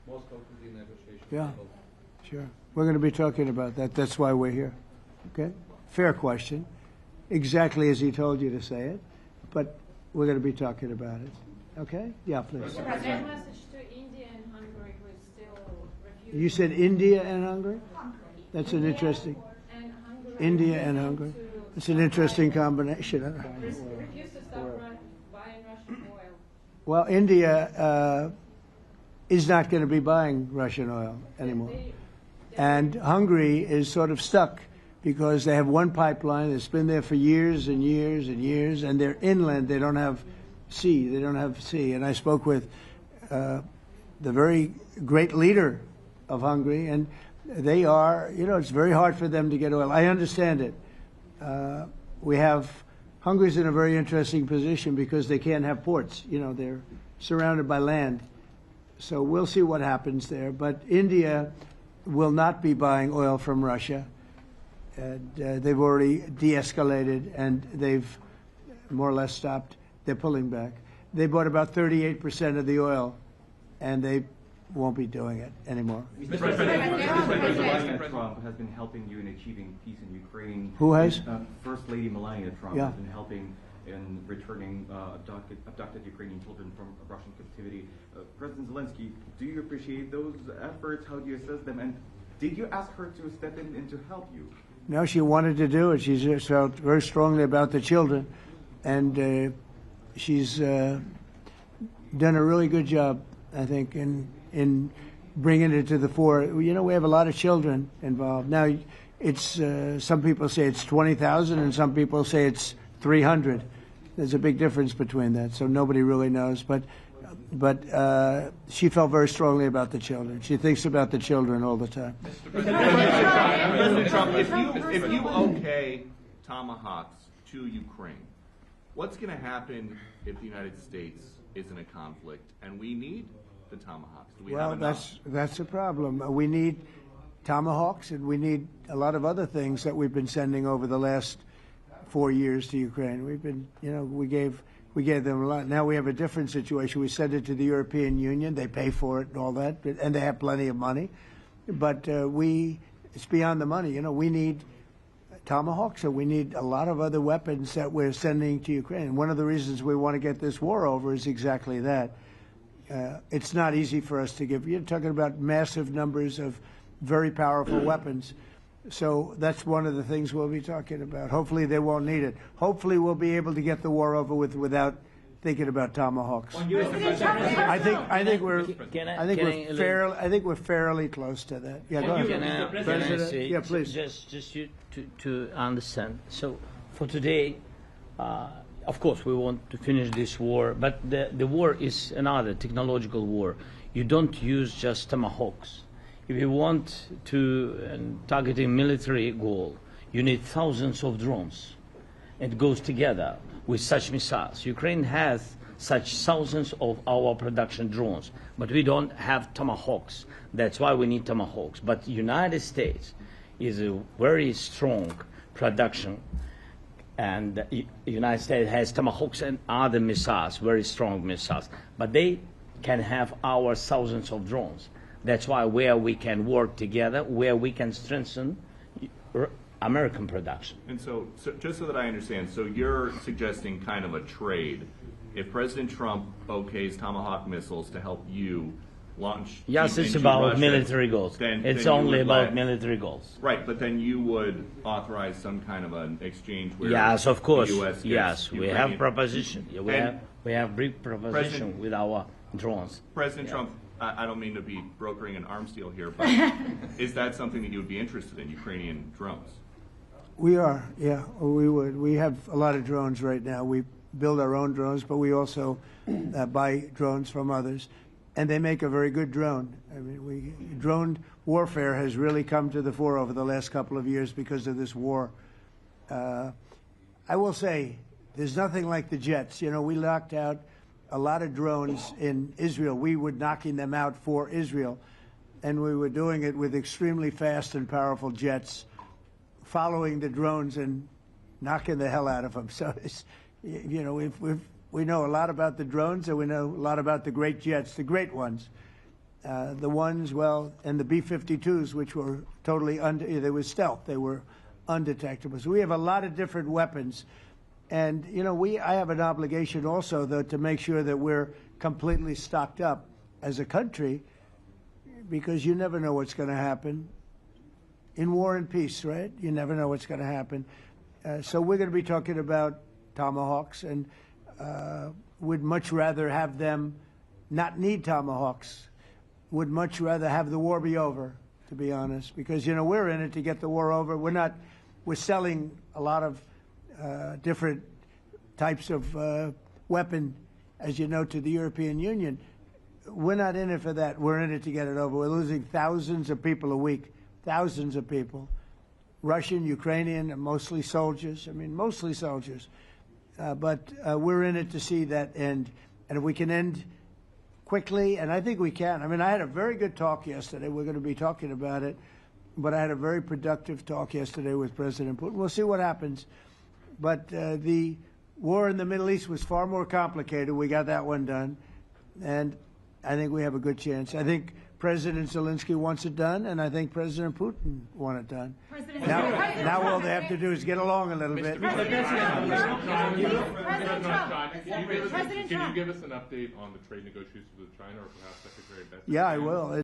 Moscow to the negotiation Yeah. table. Sure. We're going to be talking about that. That's why we're here. Okay? Fair question. Exactly as he told you to say it. But we're going to be talking about it. Okay? Yeah, please. Mr. President, message to India and Hungary who is still refusing. You said India and Hungary? That's an interesting. And Hungary India and Hungary. It's an interesting combination. refuse to stop buying Russian oil. Well, India is not going to be buying Russian oil anymore. And Hungary is sort of stuck because they have one pipeline that's been there for years and years and years, and they're inland. They don't have sea. They don't have sea. And I spoke with the very great leader of Hungary, and they are, it's very hard for them to get oil. I understand it. Hungary's in a very interesting position because they can't have ports. They're surrounded by land. So we'll see what happens there. But India will not be buying oil from Russia. And they've already de-escalated, and they've more or less stopped. They're pulling back. They bought about 38% of the oil, and they won't be doing it anymore. Mr. President, Trump has been helping you in achieving peace in Ukraine. Who has? First Lady Melania Trump Yeah. has been helping in returning abducted Ukrainian children from Russian captivity. President Zelensky, do you appreciate those efforts? How do you assess them? And did you ask her to step in to help you? No, she wanted to do it. She just felt very strongly about the children, and she's done a really good job, I think, in bringing it to the fore. We have a lot of children involved. Now, it's some people say it's 20,000, and some people say it's 300. There's a big difference between that, so nobody really knows. But she felt very strongly about the children. She thinks about the children all the time. President Trump, if you okay tomahawks to Ukraine, what's going to happen if the United States is in a conflict and we need the tomahawks? Do we have enough? That's a problem. We need tomahawks, and we need a lot of other things that we've been sending over the last 4 years to Ukraine. We've been, we gave them a lot. Now we have a different situation. We send it to the European Union. They pay for it and all that, and they have plenty of money. But it's beyond the money. We need tomahawks, and we need a lot of other weapons that we're sending to Ukraine. And one of the reasons we want to get this war over is exactly that. It's not easy for us to give. You're talking about massive numbers of very powerful weapons. So that's one of the things we'll be talking about. Hopefully they won't need it. Hopefully we'll be able to get the war over with without thinking about tomahawks. I think we're fairly close to that. Yeah, go ahead. Can I say, yeah, please. Just to understand. So for today, of course, we want to finish this war, but the war is another technological war. You don't use just tomahawks. If you want to target a military goal, you need thousands of drones. It goes together with such missiles. Ukraine has such thousands of our production drones, but we don't have tomahawks. That's why we need tomahawks. But United States is a very strong production, and the United States has tomahawks and other missiles, very strong missiles. But they can have our thousands of drones. That's why where we can work together, where we can strengthen American production. And so just so that I understand, so you're suggesting kind of a trade. If President Trump okays Tomahawk missiles to help you launch yes, it's into about Russia, military goals. It's only about military goals. Right, but then you would authorize some kind of an exchange where yes, of course. the U.S. Yes, we Ukrainian. have proposition. We have brief proposition with our drones. President Trump, I don't mean to be brokering an arms deal here, but is that something that you would be interested in, Ukrainian drones? We are, yeah, we would. We have a lot of drones right now. We build our own drones, but we also buy drones from others, and they make a very good drone. I mean, drone warfare has really come to the fore over the last couple of years because of this war. I will say, there's nothing like the jets. We knocked out a lot of drones in Israel. We were knocking them out for Israel, and we were doing it with extremely fast and powerful jets, following the drones and knocking the hell out of them. So, we know a lot about the drones, and we know a lot about the great jets, the great ones. The ones, well, and the B-52s, which were totally they were stealth. They were undetectable. So we have a lot of different weapons. And, you know, I have an obligation also, though, to make sure that we're completely stocked up as a country, because you never know what's going to happen. In war and peace, right? You never know what's going to happen. So we're going to be talking about Tomahawks, and would much rather have them not need Tomahawks. Would much rather have the war be over, to be honest, because, you know, we're in it to get the war over. We're selling a lot of different types of weapon, as you know, to the European Union. We're not in it for that. We're in it to get it over. We're losing thousands of people a week, thousands of people, Russian, Ukrainian, and mostly soldiers. I mean, mostly soldiers. But we're in it to see that end. And if we can end quickly, and I think we can. I mean, I had a very good talk yesterday. We're going to be talking about it. But I had a very productive talk yesterday with President Putin. We'll see what happens. But the war in the Middle East was far more complicated. We got that one done. And I think we have a good chance. I think President Zelenskiy wants it done, and I think President Putin wants it done. Now all they have to do is get along a little bit. Can you give us an update on the trade negotiations with China, or perhaps Secretary Bessent? Yeah, I will.